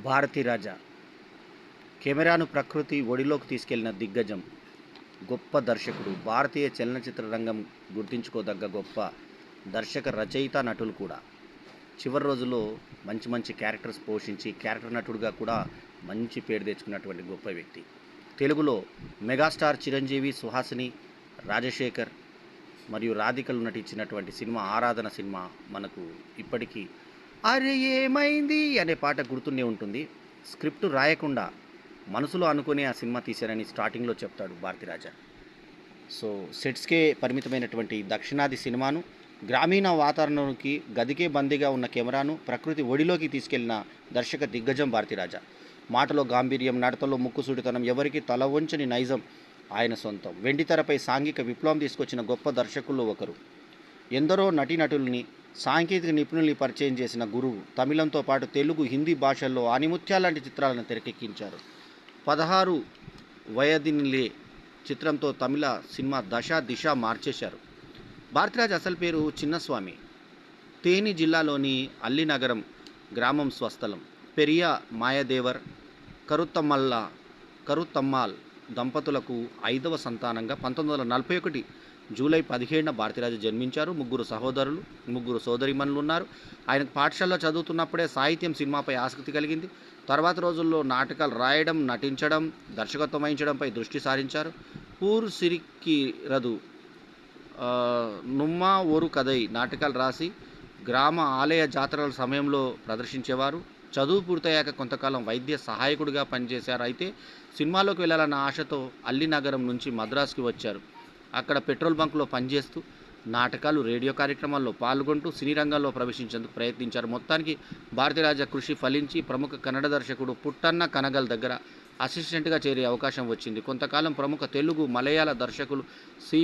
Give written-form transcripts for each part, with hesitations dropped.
భారతీరాజా కెమెరాను ప్రకృతి ఒడిలోకి తీసుకెళ్లిన దిగ్గజం, గొప్ప దర్శకుడు, భారతీయ చలనచిత్ర రంగం గుర్తించుకోదగ్గ గొప్ప దర్శక రచయిత నటులు కూడా. చివరి రోజుల్లో మంచి మంచి క్యారెక్టర్స్ పోషించి క్యారెక్టర్ నటుడుగా కూడా మంచి పేరు తెచ్చుకున్నటువంటి గొప్ప వ్యక్తి. తెలుగులో మెగాస్టార్ చిరంజీవి, సుహాసిని, రాజశేఖర్ మరియు రాధికలు నటించినటువంటి సినిమా ఆరాధన సినిమా మనకు ఇప్పటికీ అరే ఏమైంది అనే పాట గుర్తుండే ఉంటుంది. స్క్రిప్ట్ రాయకుండా మనసులో అనుకుని ఆ సినిమా తీశారని స్టార్టింగ్లో చెప్తాడు భారతీరాజా. సో సెట్స్కే పరిమితమైనటువంటి దక్షిణాది సినిమాను గ్రామీణ వాతావరణానికి గదికే బందీగా ఉన్న కెమెరాను ప్రకృతి ఒడిలోకి తీసుకెళ్లిన దర్శక దిగ్గజం భారతీరాజా. మాటలో గాంభీర్యం, నడతలో ముక్కుసూటితనం, ఎవరికి తల వంచని నైజం ఆయన సొంతం. వెండితెరపై సాంఘిక విప్లవం తీసుకొచ్చిన గొప్ప దర్శకుల్లో ఒకరు. ఎందరో నటీనటుల్ని, సాంకేతిక నిపుణుల్ని పరిచయం చేసిన గురువు. తమిళంతో పాటు తెలుగు, హిందీ భాషల్లో ఆనిముత్యాల లాంటి చిత్రాలను తెరకెక్కించారు. 16 వయదినిలే చిత్రంతో తమిళ సినిమా దశ దిశ మార్చేశారు. భారతీరాజ్ అసలు పేరు చిన్నస్వామి. తేని జిల్లాలోని అల్లినగరం గ్రామం స్వస్థలం. పెరియ మాయదేవర్ కరుత్తమ్మాల్ దంపతులకు 5వ సంతానంగా 1941 జూలై 17న భారతీరాజు జన్మించారు. 3 సహోదరులు, 3 సోదరిమణులు ఉన్నారు. ఆయనకు పాఠశాలలో చదువుతున్నప్పుడే సాహిత్యం, సినిమాపై ఆసక్తి కలిగింది. తర్వాత రోజుల్లో నాటకాలు రాయడం, నటించడం, దర్శకత్వం వహించడంపై దృష్టి సారించారు. పూర్ సిరిక్కిరదు, నుమ్మా ఓరు కథై నాటకాలు రాసి గ్రామ ఆలయ జాతరల సమయంలో ప్రదర్శించేవారు. చదువు పూర్తయ్యాక కొంతకాలం వైద్య సహాయకుడిగా పనిచేశారు. అయితే సినిమాలోకి వెళ్ళాలన్న ఆశతో అల్లినగరం నుంచి మద్రాసుకి వచ్చారు. అక్కడ పెట్రోల్ బంక్లో పనిచేస్తూ నాటకాలు, రేడియో కార్యక్రమాల్లో పాల్గొంటూ సినీ రంగంలో ప్రవేశించేందుకు ప్రయత్నించారు. మొత్తానికి భారతీరాజా కృషి ఫలించి ప్రముఖ కన్నడ దర్శకుడు పుట్టన్న కనగల్ దగ్గర అసిస్టెంట్గా చేరే అవకాశం వచ్చింది. కొంతకాలం ప్రముఖ తెలుగు, మలయాళ దర్శకులు సి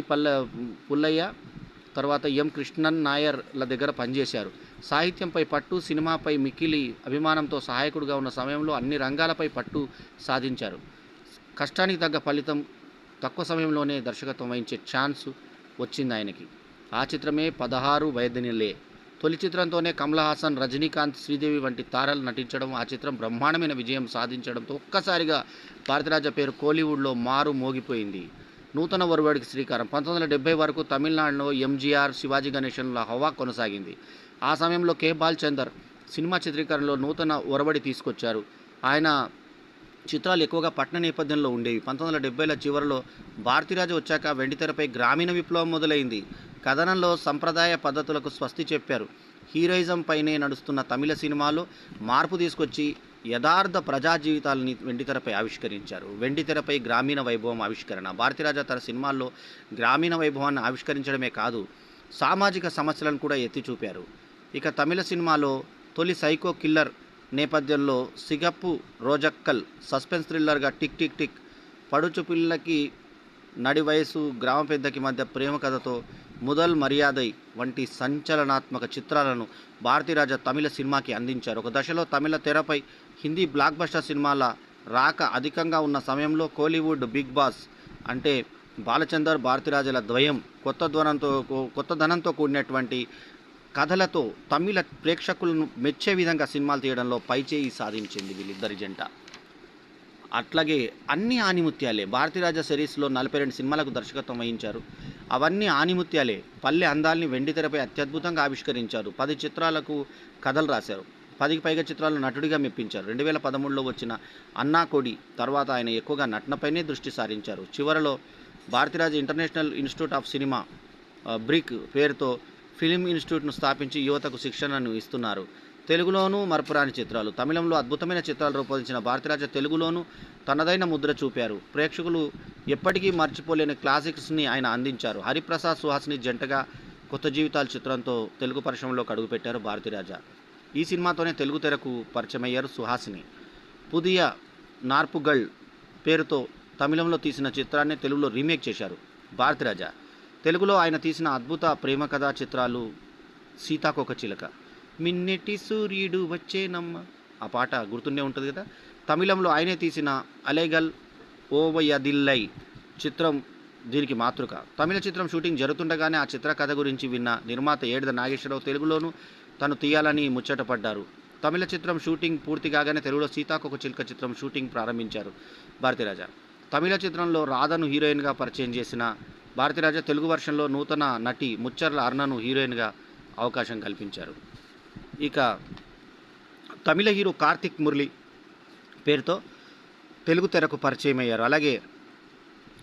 పుల్లయ్య, తర్వాత ఎం కృష్ణన్ నాయర్ల దగ్గర పనిచేశారు. సాహిత్యంపై పట్టు, సినిమాపై మిక్కిలి అభిమానంతో సహాయకుడిగా ఉన్న సమయంలో అన్ని రంగాలపై పట్టు సాధించారు. కష్టానికి తగ్గ ఫలితం, తక్కువ సమయంలోనే దర్శకత్వం వహించే ఛాన్స్ వచ్చింది ఆయనకి. ఆ చిత్రమే 16 వయదినిలే. తొలి చిత్రంతోనే కమల్ హాసన్, రజనీకాంత్, శ్రీదేవి వంటి తారలు నటించడం, ఆ చిత్రం బ్రహ్మాండమైన విజయం సాధించడంతో ఒక్కసారిగా భారతీరాజా పేరు కోలీవుడ్లో మారు మోగిపోయింది. నూతన ఒరవడికి శ్రీకారం. 1970 వరకు తమిళనాడులో ఎంజీఆర్, శివాజీ గణేశన్ల హవా కొనసాగింది. ఆ సమయంలో కె. బాలచందర్ సినిమా చిత్రీకరణలో నూతన ఒరవడి తీసుకొచ్చారు. ఆయన చిత్రాలు ఎక్కువగా పట్టణ నేపథ్యంలో ఉండేవి. 1970ల చివరిలో భారతీరాజు వచ్చాక వెండితెరపై గ్రామీణ విప్లవం మొదలైంది. కథనంలో సంప్రదాయ పద్ధతులకు స్వస్తి చెప్పారు. హీరోయిజం పైనే నడుస్తున్న తమిళ సినిమాలో మార్పు తీసుకొచ్చి యథార్థ ప్రజా జీవితాలని వెండితెరపై ఆవిష్కరించారు. వెండితెరపై గ్రామీణ వైభవం ఆవిష్కరణ. భారతీరాజా తన సినిమాల్లో గ్రామీణ వైభవాన్ని ఆవిష్కరించడమే కాదు, సామాజిక సమస్యలను కూడా ఎత్తి చూపారు. ఇక తమిళ సినిమాలో తొలి సైకో కిల్లర్ నేపథ్యంలో సిగప్పు రోజక్కల్ సస్పెన్స్ థ్రిల్లర్గా టిక్ టిక్ టిక్, పడుచు పిల్లకి నడి వయసు గ్రామ పెద్దకి మధ్య ప్రేమ కథతో ముదల్ మర్యాదై వంటి సంచలనాత్మక చిత్రాలను భారతీరాజా తమిళ సినిమాకి అందించారు. ఒక దశలో తమిళ తెరపై హిందీ బ్లాక్ బస్టర్ సినిమాల రాక అధికంగా ఉన్న సమయంలో కోలీవుడ్ బిగ్ బాస్ అంటే బాలచందర్, భారతీరాజాల ద్వయం కొత్త ధనంతో కూడినటువంటి కథలతో తమిళ ప్రేక్షకులను మెచ్చే విధంగా సినిమాలు తీయడంలో పైచేయి సాధించింది వీళ్ళిద్దరి జంట. అట్లాగే అన్ని ఆనిముత్యాలే. భారతీరాజా సిరీస్లో 42 సినిమాలకు దర్శకత్వం వహించారు. అవన్నీ ఆనిముత్యాలే. పల్లె అందాల్ని వెండితెరపై అత్యద్భుతంగా ఆవిష్కరించారు. 10 చిత్రాలకు కథలు రాశారు. 10కి పైగా చిత్రాలు నటుడిగా మెప్పించారు. 2013లో వచ్చిన అన్నా కొడి తర్వాత ఆయన ఎక్కువగా నటనపైనే దృష్టి సారించారు. చివరలో Bharathiraja international institute of cinema brick పేరుతో ఫిలిం ఇన్స్టిట్యూట్ను స్థాపించి యువతకు శిక్షణను ఇస్తున్నారు. తెలుగులోనూ మరపురాని చిత్రాలు, తమిళంలో అద్భుతమైన చిత్రాలు రూపొందించిన భారతీరాజా తెలుగులోనూ తనదైన ముద్ర చూపారు. ప్రేక్షకులు ఎప్పటికీ మర్చిపోలేని క్లాసిక్స్ని ఆయన అందించారు. హరిప్రసాద్, సుహాసిని జంటగా కొత్త జీవితాల చిత్రంతో తెలుగు పరిశ్రమలోకి అడుగుపెట్టారు భారతీరాజా. ఈ సినిమాతోనే తెలుగు తెరకు పరిచయమయ్యారు సుహాసిని. పుదియ నార్పుగల్ పేరుతో తమిళంలో తీసిన చిత్రాన్ని తెలుగులో రీమేక్ చేశారు భారతీరాజా. తెలుగులో ఆయన తీసిన అద్భుత ప్రేమ కథా చిత్రాలు సీతాకోక చిలక, మిన్నెటి సూర్యుడు వచ్చేనమ్మ, ఆ పాట గుర్తుండే ఉంటుంది కదా. తమిళంలో ఆయనే తీసిన అలైగల్ ఓవయదిల్లై చిత్రం దీనికి మాతృక. తమిళ చిత్రం షూటింగ్ జరుగుతుండగానే ఆ చిత్ర కథ గురించి విన్న నిర్మాత ఏడిద నాగేశ్వరరావు తెలుగులోనూ తను తీయాలని ముచ్చటపడ్డారు. తమిళ చిత్రం షూటింగ్ పూర్తి కాగానే తెలుగులో సీతాకోకచిలుక చిత్రం షూటింగ్ ప్రారంభించారు భారతీరాజా. తమిళ చిత్రంలో రాధను హీరోయిన్గా పరిచయం చేసిన భారతీరాజా తెలుగు వర్షన్లో నూతన నటి ముచ్చర్ల అరుణను హీరోయిన్గా అవకాశం కల్పించారు. ఇక తమిళ హీరో కార్తిక్ మురళి పేరుతో తెలుగు తెరకు పరిచయం అయ్యారు. అలాగే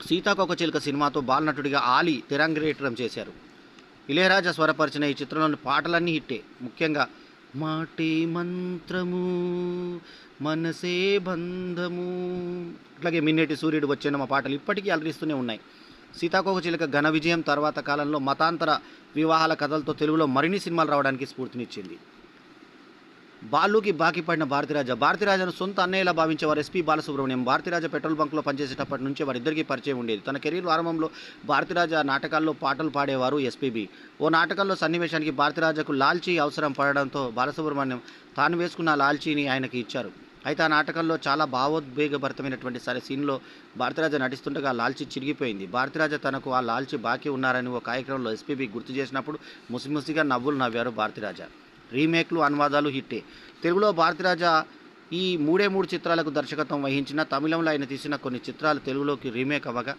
సీతాకోకచిలుక సినిమాతో బాలనటుడిగా ఆలీ తెరంగేట్రం చేశారు. ఇళయరాజా స్వరపరిచిన ఈ చిత్రంలోని పాటలన్నీ హిట్టే. ముఖ్యంగా మాటే మంత్రము మనసే బంధము, అట్లాగే మిన్నెటి సూర్యుడు వచ్చిన మా పాటలు ఇప్పటికీ అలరిస్తూనే ఉన్నాయి. సీతాకోకచిలుక ఘన విజయం తర్వాత కాలంలో మతాంతర వివాహాల కథలతో తెలుగులో మరిన్ని సినిమాలు రావడానికి స్ఫూర్తినిచ్చింది. బాలుకి బాకీ పడిన భారతీరాజాను సొంత అన్నయ్యలా భావించేవారు ఎస్పీ బాలసుబ్రహ్మణ్యం. భారతీరాజా పెట్రోల్ బంక్లో పనిచేసేటప్పటి నుంచే వారిద్దరికీ పరిచయం ఉండేది. తన కెరీర్ ఆరంభంలో భారతీరాజా నాటకాల్లో పాటలు పాడేవారు ఎస్పీబీ. ఓ నాటకంలో సన్నివేశానికి భారతీరాజాకు లాల్చీ అవసరం పడడంతో బాలసుబ్రహ్మణ్యం తాను వేసుకున్న లాల్చీని ఆయనకి ఇచ్చారు. అయితే ఆ నాటకంలో చాలా భావోద్వేగభరితమైనటువంటి సీన్లో భారతీరాజా నటిస్తుండగా లాల్చీ చిరిగిపోయింది. భారతీరాజా తనకు ఆ లాల్చీ బాకీ ఉన్నారని ఓ కార్యక్రమంలో ఎస్పీబీ గుర్తు చేసినప్పుడు ముసిముసిగా నవ్వులు నవ్వారు భారతీరాజా. రీమేక్లు అనువాదాలు హిట్టే. తెలుగులో భారతీరాజా ఈ మూడే మూడు చిత్రాలకు దర్శకత్వం వహించిన తమిళంలో ఆయన తీసిన కొన్ని చిత్రాలు తెలుగులోకి రీమేక్ అవ్వగా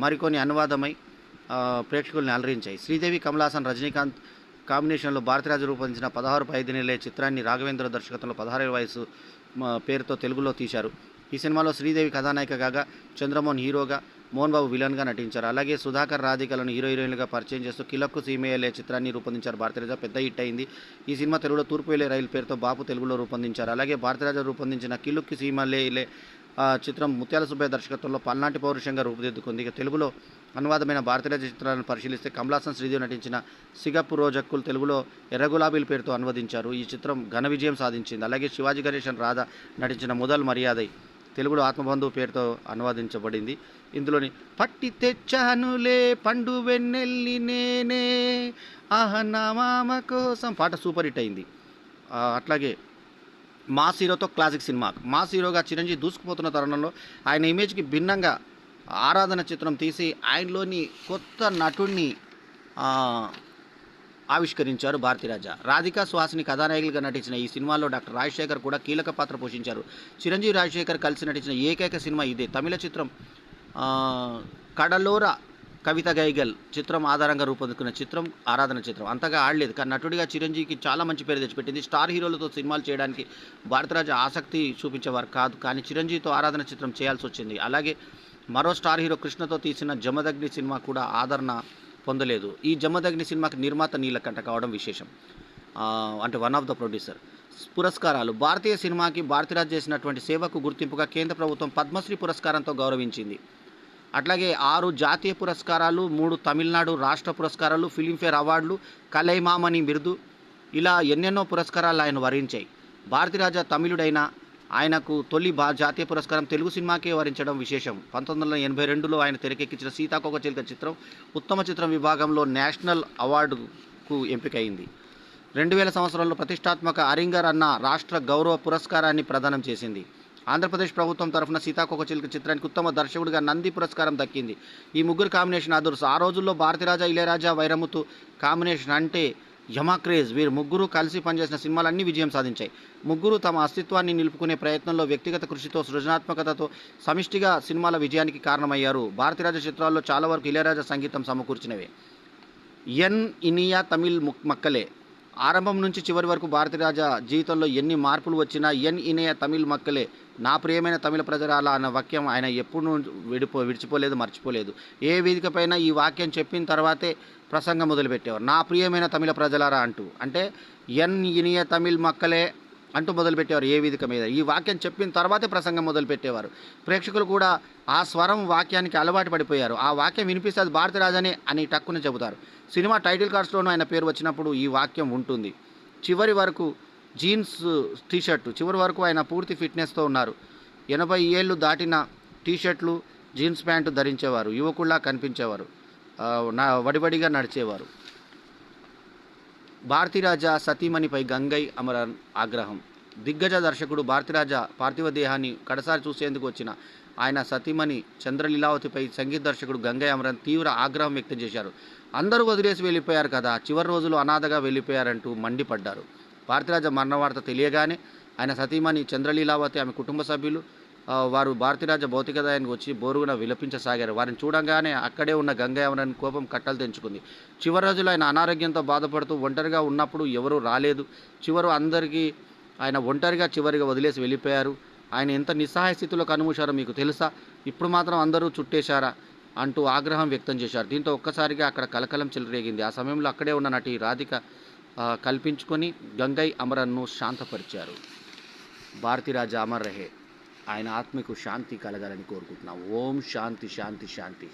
మరికొన్ని అనువాదమై ప్రేక్షకుల్ని అలరించాయి. శ్రీదేవి, కమలాసన్, రజనీకాంత్ కాంబినేషన్లో భారతీరాజా రూపొందించిన 16 5 నెలలే చిత్రాన్ని రాఘవేంద్ర దర్శకత్వంలో 16 ఏళ్ల వయసు పేరుతో తెలుగులో తీశారు. ఈ సినిమాలో శ్రీదేవి కథానాయిక కాగా చంద్రమోహన్ హీరోగా, మోహన్ బాబు విలన్గా నటించారు. అలాగే సుధాకర్, రాధికలను హీరోయిన్లుగా పరిచయం చేస్తూ కిలక్కు సీమేయలే చిత్రాన్ని రూపొందించారు. భారతీరాజా పెద్ద హిట్ అయింది. ఈ సినిమా తెలుగులో తూర్పు వెళ్ళే రైలు పేరుతో బాపు తెలుగులో రూపొందించారు. అలాగే భారతీరాజా రూపొందించిన కిలుక్కి సీమలేలే చిత్రం ముత్యాల సుబ్బయ్య దర్శకత్వంలో పల్నాటి పౌరుషంగా రూపుదిద్దుకుంది. ఇక తెలుగులో అనువాదమైన భారతీరాజా చిత్రాలను పరిశీలిస్తే కమలాసన్, శ్రీదేవి నటించిన సిగప్పు రోజక్కులు తెలుగులో ఎర్ర గులాబీల పేరుతో అనువదించారు. ఈ చిత్రం ఘన విజయం సాధించింది. అలాగే శివాజీ గణేశన్, రాధ నటించిన మొదల్ మర్యాదై తెలుగులో ఆత్మబంధువు పేరుతో అనువదించబడింది. ఇందులోని పట్టి తెచ్చానులే పండు వెన్నెల్లి నేనే ఆహనామామ కోసం పాట సూపర్ హిట్ అయింది. అట్లాగే మాస్ హీరోతో క్లాసిక్ సినిమా. మాస్ హీరోగా చిరంజీవి దూసుకుపోతున్న తరుణంలో ఆయన ఇమేజ్కి భిన్నంగా ఆరాధన చిత్రం తీసి ఆయనలోని కొత్త నటుడిని ఆవిష్కరించారు భారతీరాజా. రాధికా, సుహాసిని కథానాయకులుగా నటించిన ఈ సినిమాలో డాక్టర్ రాజశేఖర్ కూడా కీలక పాత్ర పోషించారు. చిరంజీవి, రాజశేఖర్ కలిసి నటించిన ఏకైక సినిమా ఇదే. తమిళ చిత్రం కడలోర కవిత గైగల్ చిత్రం ఆధారంగా రూపొందుకున్న చిత్రం ఆరాధన చిత్రం. అంతగా ఆడలేదు, కానీ నటుడిగా చిరంజీవికి చాలా మంచి పేరు తెచ్చిపెట్టింది. స్టార్ హీరోలతో సినిమాలు చేయడానికి భారతీరాజా ఆసక్తి చూపించేవారు కాదు, కానీ చిరంజీవితో ఆరాధన చిత్రం చేయాల్సి వచ్చింది. అలాగే మరో స్టార్ హీరో కృష్ణతో తీసిన జమదగ్ని సినిమా కూడా ఆదరణ పొందలేదు. ఈ జమదగ్ని సినిమాకి నిర్మాత నీలకంఠ కావడం విశేషం, అంటే వన్ ఆఫ్ ద ప్రొడ్యూసర్. పురస్కారాలు. భారతీయ సినిమాకి భారతీరాజా చేసినటువంటి సేవకు గుర్తింపుగా కేంద్ర ప్రభుత్వం పద్మశ్రీ పురస్కారంతో గౌరవించింది. అట్లాగే 6 జాతీయ పురస్కారాలు, 3 తమిళనాడు రాష్ట్ర పురస్కారాలు, ఫిలింఫేర్ అవార్డులు, కలైమామణి బిరుదు, ఇలా ఎన్నెన్నో పురస్కారాలు ఆయన వరించాయి. భారతీరాజా తమిళుడైన ఆయనకు తొలి జాతీయ పురస్కారం తెలుగు సినిమాకే వరించడం విశేషం. 1982లో ఆయన తెరకెక్కించిన సీతాకోకచిలుక చిత్రం ఉత్తమ చిత్రం విభాగంలో నేషనల్ అవార్డుకు ఎంపికైంది. 2000 సంవత్సరంలో ప్రతిష్టాత్మక అరింగర్ అన్న రాష్ట్ర గౌరవ పురస్కారాన్ని ప్రదానం చేసింది. ఆంధ్రప్రదేశ్ ప్రభుత్వం తరఫున సీతాకోకచిలుక చిత్రానికి ఉత్తమ దర్శకుడిగా నంది పురస్కారం దక్కింది. ఈ ముగ్గురు కాంబినేషన్ అదుర్స్. ఆ రోజుల్లో భారతీరాజా, ఇళయరాజా, వైరముతు కాంబినేషన్ అంటే యమక్రేజ్. వీరు ముగ్గురు కలిసి పనిచేసిన సినిమాలన్నీ విజయం సాధించాయి. ముగ్గురు తమ అస్తిత్వాన్ని నిలుపుకునే ప్రయత్నంలో వ్యక్తిగత కృషితో, సృజనాత్మకతతో సమిష్టిగా సినిమాల విజయానికి కారణమయ్యారు. భారతీరాజా చిత్రాల్లో చాలా వరకు ఇళయరాజా సంగీతం సమకూర్చినవే. ఎన్ ఇనియా తమిళ్ మక్కలే. ఆరంభం నుంచి చివరి వరకు భారతీరాజా జీవితంలో ఎన్ని మార్పులు వచ్చినా ఎన్ ఇనయ తమిళ్ మక్కలే నా ప్రియమైన తమిళ ప్రజరాల అన్న వాక్యం ఆయన ఎప్పుడు విడిచిపోలేదు, మర్చిపోలేదు. ఏ వేదికపైన ఈ వాక్యం చెప్పిన తర్వాతే ప్రసంగం మొదలుపెట్టేవారు. నా ప్రియమైన తమిళ ప్రజలారా అంటూ, అంటే ఎన్ ఇనియ తమిళ్ మక్కలే అంటూ మొదలుపెట్టేవారు ఏ వేదిక మీద. ఈ వాక్యం చెప్పిన తర్వాతే ప్రసంగం మొదలుపెట్టేవారు. ప్రేక్షకులు కూడా ఆ స్వరం వాక్యానికి అలవాటు పడిపోయారు. ఆ వాక్యం వినిపిస్తే అది భారతీరాజానే అని టక్కున చెబుతారు. సినిమా టైటిల్ కార్డ్స్లోనూ ఆయన పేరు వచ్చినప్పుడు ఈ వాక్యం ఉంటుంది. చివరి వరకు జీన్స్ టీషర్టు, చివరి వరకు ఆయన పూర్తి ఫిట్నెస్తో ఉన్నారు. 80 ఏళ్ళు దాటిన టీషర్ట్లు, జీన్స్ ప్యాంటు ధరించేవారు. యువకుల్లా కనిపించేవారు, వడివడిగా నడిచేవారు. భారతీరాజా సతీమణిపై గంగై అమరన్ ఆగ్రహం. దిగ్గజ దర్శకుడు భారతీరాజా పార్థివ దేహాన్ని కడసారి చూసేందుకు వచ్చిన ఆయన సతీమణి చంద్రలీలావతిపై సంగీత దర్శకుడు గంగై అమరన్ తీవ్ర ఆగ్రహం వ్యక్తం చేశారు. అందరూ వదిలేసి వెళ్ళిపోయారు కదా, చివరి రోజులు అనాథగా వెళ్ళిపోయారంటూ మండిపడ్డారు. భారతీరాజ మరణ వార్త తెలియగానే ఆయన సతీమణి చంద్రలీలావతి ఆమె కుటుంబ సభ్యులు వారు భారతీరాజ భౌతికదాయానికి వచ్చి బోరుగున విలపించసాగారు. వారిని చూడంగానే అక్కడే ఉన్న గంగాయమరని కోపం కట్టలు తెంచుకుంది. చివరి రోజులు ఆయన అనారోగ్యంతో బాధపడుతూ ఒంటరిగా ఉన్నప్పుడు ఎవరూ రాలేదు. ఆయన ఒంటరిగా చివరిగా వదిలేసి వెళ్ళిపోయారు. ఆయన ఎంత నిస్సహాయ స్థితిలో కన్నుమూశారో మీకు తెలుసా? ఇప్పుడు మాత్రం అందరూ చుట్టేశారా అంటూ ఆగ్రహం వ్యక్తం చేశారు. దీంతో ఒక్కసారిగా అక్కడ కలకలం చెలరేగింది. ఆ సమయంలో అక్కడే ఉన్న నటి రాధిక కల్పించుకొని గంగై అమరన్ను శాంతపరిచారు. భారతీరాజా అమర్ రహే. ఆయన ఆత్మకు శాంతి కలగాలని కోరుకుంటున్నాం. ఓం శాంతి శాంతి శాంతి.